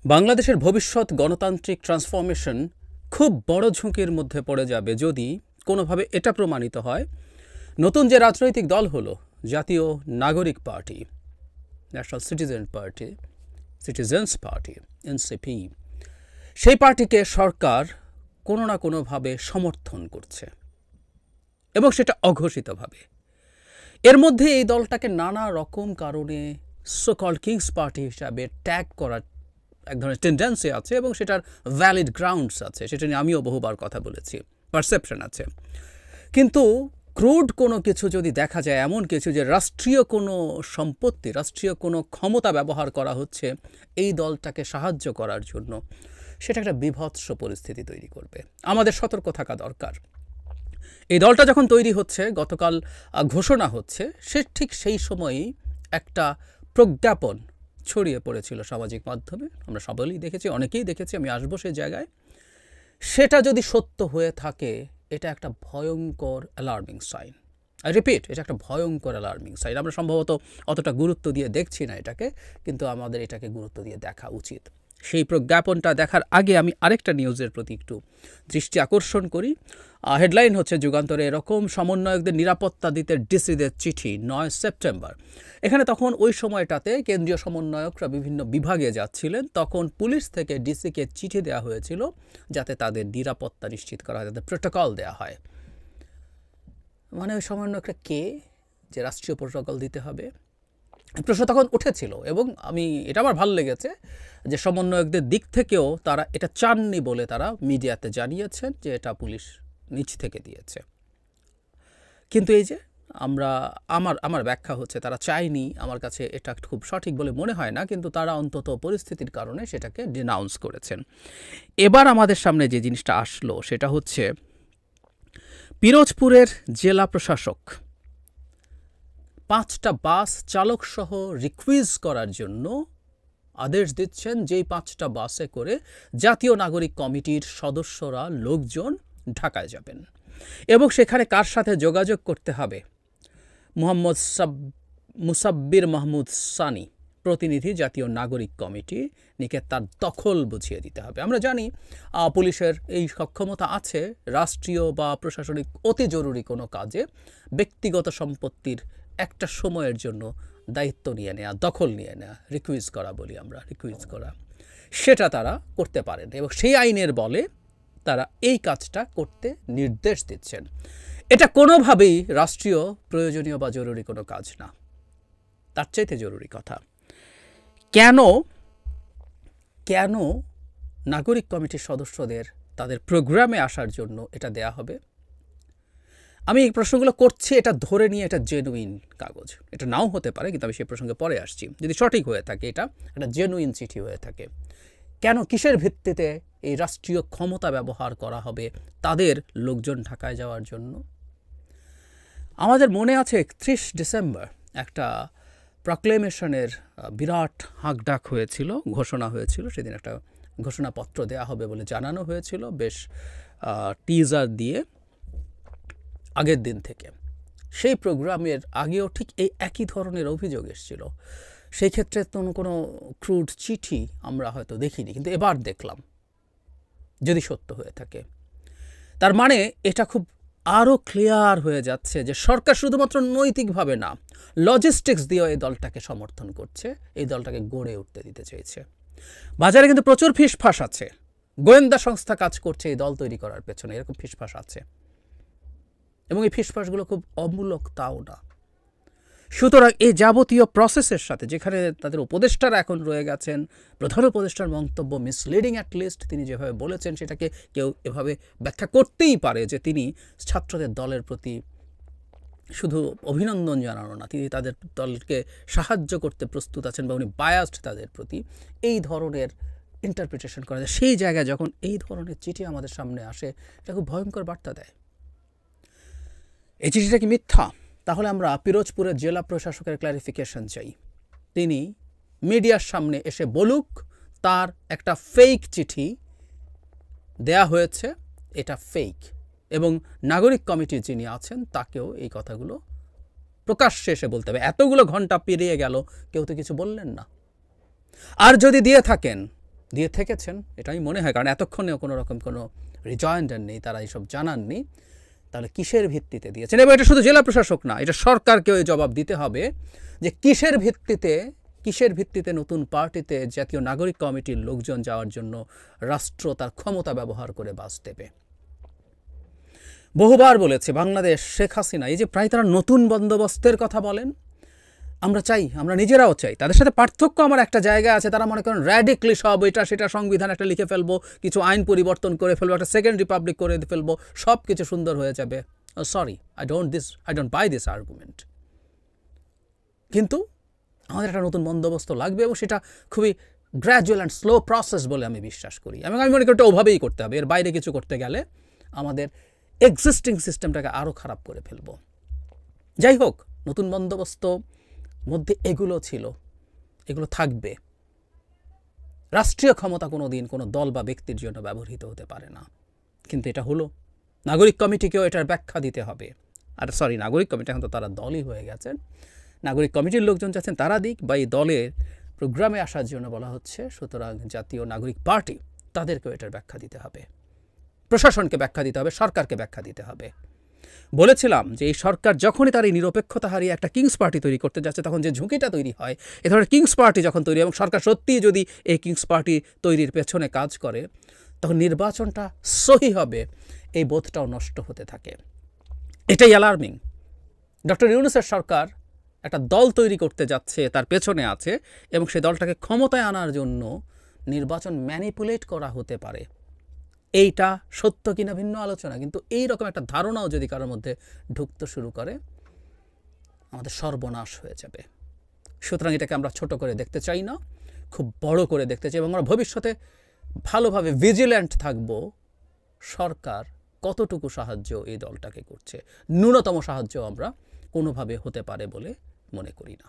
বাংলাদেশের ভবিষ্যৎ গণতান্ত্রিক ট্রান্সফরমেশন খুব বড় ঝুঁকির মধ্যে পড়ে যাবে যদি কোনোভাবে এটা প্রমাণিত হয় নতুন যে রাজনৈতিক দল হলো জাতীয় নাগরিক party, national citizens party NCP, সেই পার্টিকে সরকার কোনো না কোনোভাবে সমর্থন করছে এবং সেটা অঘোষিতভাবে। এর মধ্যে এই দলটাকে নানা রকম কারণে সো কল্ড কিংস পার্টি হিসাবে ট্যাগ করার এক ধরনের টেন্ডেন্সি আছে এবং সেটার ভ্যালিড গ্রাউন্ডস আছে, সেটা নিয়ে আমিও বহুবার কথা বলেছি, পারসেপশন আছে। কিন্তু ক্রুড কোনো কিছু যদি দেখা যায়, এমন কিছু যে রাষ্ট্রীয় কোনো সম্পত্তি, রাষ্ট্রীয় কোনো ক্ষমতা ব্যবহার করা হচ্ছে এই দলটাকে সাহায্য করার জন্য, সেটা একটা বীভৎস পরিস্থিতি তৈরি করবে। আমাদের সতর্ক থাকা দরকার। এই দলটা যখন তৈরি হচ্ছে, গতকাল ঘোষণা হচ্ছে, সে ঠিক সেই সময়ই একটা প্রজ্ঞাপন ছড়িয়ে পড়েছিল সামাজিক মাধ্যমে। আমরা সবাই দেখেছি, অনেকেই দেখেছি, আমি আসবো সেই জায়গায়। সেটা যদি সত্য হয়ে থাকে, এটা একটা ভয়ঙ্কর অ্যালার্মিং সাইন। আই রিপিট, এটা একটা ভয়ঙ্কর অ্যালার্মিং সাইন। আমরা সম্ভবত অতটা গুরুত্ব দিয়ে দেখছি না এটাকে, কিন্তু আমাদের এটাকে গুরুত্ব দিয়ে দেখা উচিত। সেই প্রজ্ঞাপনটা দেখার আগে আমি আরেকটা নিউজের প্রতি একটু দৃষ্টি আকর্ষণ করি। হেডলাইন হচ্ছে যুগান্তরে, এরকম সমন্বয়কদের নিরাপত্তা দিতে ডিসিদের চিঠি 9 সেপ্টেম্বর। এখানে তখন ওই সময়টাতে কেন্দ্রীয় সমন্বয়করা বিভিন্ন বিভাগে যাচ্ছিলেন, তখন পুলিশ থেকে ডিসিকে চিঠি দেওয়া হয়েছিল যাতে তাদের নিরাপত্তা নিশ্চিত করা হয়, তাদের প্রোটোকল দেওয়া হয়। মানে ওই সমন্বয়করা কে যে রাষ্ট্রীয় প্রোটোকল দিতে হবে, প্রশ্ন তখন উঠেছিল। এবং এটা আমার ভালো লেগেছে যে সমন্বয়কদের দিক থেকেও তারা এটা চাননি বলে তারা মিডিয়াতে জানিয়েছেন যে এটা পুলিশ নিচ থেকে দিয়েছে। কিন্তু এই যে আমার ব্যাখ্যা হচ্ছে তারা চায়নি। আমার কাছে এটা খুব সঠিক বলে মনে হয় না, কিন্তু তারা অন্তত পরিস্থিতির কারণে সেটাকে ডিনাউন্স করেছেন। এবার আমাদের সামনে যে জিনিসটা আসলো সেটা হচ্ছে পিরোজপুরের জেলা প্রশাসক 5টা বাস চালকসহ রিকুইজ করার জন্য আদেশ দিচ্ছেন, যেই 5টা বাসে করে জাতীয় নাগরিক কমিটির সদস্যরা, লোকজন ঢাকায় যাবেন এবং সেখানে কার সাথে যোগাযোগ করতে হবে, মোহাম্মদ মুসাব্বির মাহমুদ সানি, প্রতিনিধি জাতীয় নাগরিক কমিটি, নিকে তার দখল বুঝিয়ে দিতে হবে। আমরা জানি পুলিশের এই সক্ষমতা আছে রাষ্ট্রীয় বা প্রশাসনিক অতি জরুরি কোনো কাজে ব্যক্তিগত সম্পত্তির একটা সময়ের জন্য দায়িত্ব নিয়ে নেওয়া, দখল নিয়ে নেওয়া, রিকুইজ করা বলি আমরা, রিকুইজ করা, সেটা তারা করতে পারেন এবং সেই আইনের বলে তারা এই কাজটা করতে নির্দেশ দিচ্ছেন। এটা কোনোভাবেই রাষ্ট্রীয় প্রয়োজনীয় বা জরুরি কোনো কাজ না, তার চাইতে জরুরি কথা। কেন নাগরিক কমিটির সদস্যদের তাদের প্রোগ্রামে আসার জন্য এটা দেয়া হবে? আমি এই প্রশ্নগুলো করছি এটা ধরে নিয়ে এটা জেনুইন কাগজ, এটা নাও হতে পারে, কিন্তু আমি সেই প্রসঙ্গে পরে আসছি। যদি সঠিক হয়ে থাকে, এটা একটা জেনুইন চিঠি হয়ে থাকে, কেন, কিসের ভিত্তিতে এই রাষ্ট্রীয় ক্ষমতা ব্যবহার করা হবে তাদের লোকজন ঢাকায় যাওয়ার জন্য? আমাদের মনে আছে 31 ডিসেম্বর একটা প্রক্লেমেশনের বিরাট হাঁকডাক হয়েছিল, ঘোষণা হয়েছিল। সেদিন একটা ঘোষণাপত্র দেওয়া হবে বলে জানানো হয়েছিল, বেশ টিজার দিয়ে আগের দিন থেকে। সেই প্রোগ্রামের আগেও ঠিক এই একই ধরনের অভিযোগ এসেছিল। সেই ক্ষেত্রে কোনো ক্রুড চিঠি আমরা হয়তো দেখিনি, কিন্তু এবার দেখলাম। যদি সত্য হয়ে থাকে, তার মানে এটা খুব আরও ক্লিয়ার হয়ে যাচ্ছে যে সরকার শুধুমাত্র নৈতিকভাবে না, লজিস্টিক্স দিয়েও এই দলটাকে সমর্থন করছে, এই দলটাকে গড়ে উঠতে দিতে চেয়েছে। বাজারে কিন্তু প্রচুর ফিসফাস আছে, গোয়েন্দা সংস্থা কাজ করছে এই দল তৈরি করার পেছনে, এরকম ফিসফাস আছে এবং এই ফিসফাসগুলো খুব অমূলক তাও না। সুতরাং এই যাবতীয় প্রসেসের সাথে, যেখানে তাদের উপদেষ্টারা এখন রয়ে গেছেন, প্রধান উপদেষ্টার মন্তব্য মিসলিডিং অ্যাটলিস্ট, তিনি যেভাবে বলেছেন সেটাকে কেউ এভাবে ব্যাখ্যা করতেই পারে যে তিনি ছাত্রদের দলের প্রতি শুধু অভিনন্দন জানানো না, তিনি তাদের দলকে সাহায্য করতে প্রস্তুত আছেন বা উনি বায়াসড তাদের প্রতি, এই ধরনের ইন্টারপ্রিটেশন করা যায়। সেই জায়গায় যখন এই ধরনের চিঠি আমাদের সামনে আসে, এটা খুব ভয়ঙ্কর বার্তা দেয়। এই চিঠিটা কি মিথ্যা? তাহলে আমরা পিরোজপুরের জেলা প্রশাসকের ক্লারিফিকেশন চাই। তিনি মিডিয়ার সামনে এসে বলুক তার একটা ফেক চিঠি দেয়া হয়েছে, এটা ফেক, এবং নাগরিক কমিটির যিনি আছেন তাকেও এই কথাগুলো প্রকাশ্যে এসে বলতে হবে। এতগুলো ঘন্টা পেরিয়ে গেল, কেউ তো কিছু বললেন না। আর যদি দিয়ে থাকেন দিয়ে থেকেছেন, এটাই মনে হয়, কারণ এতক্ষণেও কোনো রকম কোনো রিজয়েন্ডার নেই, তারা এইসব জানাননি। তাহলে কিসের ভিত্তিতে দিয়েছেন? এবং এটা শুধু জেলা প্রশাসক না, এটা সরকারকেও জবাব দিতে হবে যে কিসের ভিত্তিতে নতুন পার্টিতে জাতীয় নাগরিক কমিটির লোকজন যাওয়ার জন্য রাষ্ট্র তার ক্ষমতা ব্যবহার করে বাস দেবে। বহুবার বলেছে বাংলাদেশ, শেখ হাসিনা, এই যে প্রায় তারা নতুন বন্দোবস্তের কথা বলেন, আমরা চাই, আমরা নিজেরাও চাই। তাদের সাথে পার্থক্য আমার একটা জায়গা আছে, তারা মনে করেন র্যাডিক্যালি সব এটা সেটা সংবিধান একটা লিখে ফেলবো, কিছু আইন পরিবর্তন করে ফেলবো, একটা সেকেন্ড রিপাবলিক করে ফেলবো, সব কিছু সুন্দর হয়ে যাবে। Sorry, I don't by this argument. কিন্তু আমাদের একটা নতুন বন্দোবস্ত লাগবে এবং সেটা খুবই গ্র্যাজুয়াল অ্যান্ড স্লো প্রসেস বলে আমি বিশ্বাস করি। আমি মনে করি এটা ওভাবেই করতে হবে। এর বাইরে কিছু করতে গেলে আমাদের এক্সিস্টিং সিস্টেমটাকে আরও খারাপ করে ফেলবো। যাই হোক, নতুন বন্দোবস্ত মধ্যে এগুলো ছিল, এগুলো থাকবে। রাষ্ট্রীয় ক্ষমতা কোনো দিন কোনো দল বা ব্যক্তির জন্য ব্যবহৃত হতে পারে না, কিন্তু এটা হলো। নাগরিক কমিটিকেও এটার ব্যাখ্যা দিতে হবে। আর সরি, নাগরিক কমিটি এখন তো তারা দলই হয়ে গেছেন, নাগরিক কমিটির লোকজন চাচ্ছেন তারা দিক, বা এই দলের প্রোগ্রামে আসার জন্য বলা হচ্ছে, সুতরাং জাতীয় নাগরিক পার্টি তাদেরকেও এটার ব্যাখ্যা দিতে হবে, প্রশাসনকে ব্যাখ্যা দিতে হবে, সরকারকে ব্যাখ্যা দিতে হবে। বলেছিলাম যে এই সরকার যখনই তার এই নিরপেক্ষতা হারিয়ে একটা কিংস পার্টি তৈরি করতে যাচ্ছে, তখন যে ঝুঁকিটা তৈরি হয়, এ ধরনের কিংস পার্টি যখন তৈরি, এবং সরকার সত্যিই যদি এই কিংস পার্টি তৈরির পেছনে কাজ করে, তখন নির্বাচনটা সহি হবে, এই বোধটাও নষ্ট হতে থাকে। এটাই অ্যালার্মিং। ডক্টর ইউনূসের সরকার একটা দল তৈরি করতে যাচ্ছে, তার পেছনে আছে, এবং সেই দলটাকে ক্ষমতায় আনার জন্য নির্বাচন ম্যানিপুলেট করা হতে পারে। এইটা সত্য কিনা ভিন্ন আলোচনা, কিন্তু এইরকম একটা ধারণাও যদি কারোর মধ্যে ঢুকতে শুরু করে, আমাদের সর্বনাশ হয়ে যাবে। সুতরাং এটাকে আমরা ছোট করে দেখতে চাই না, খুব বড় করে দেখতে চাই, এবং আমরা ভবিষ্যতে ভালোভাবে ভিজিল্যান্ট থাকব সরকার কতটুকু সাহায্য এই দলটাকে করছে। ন্যূনতম সাহায্য আমরা কোনোভাবে হতে পারে বলে মনে করি না।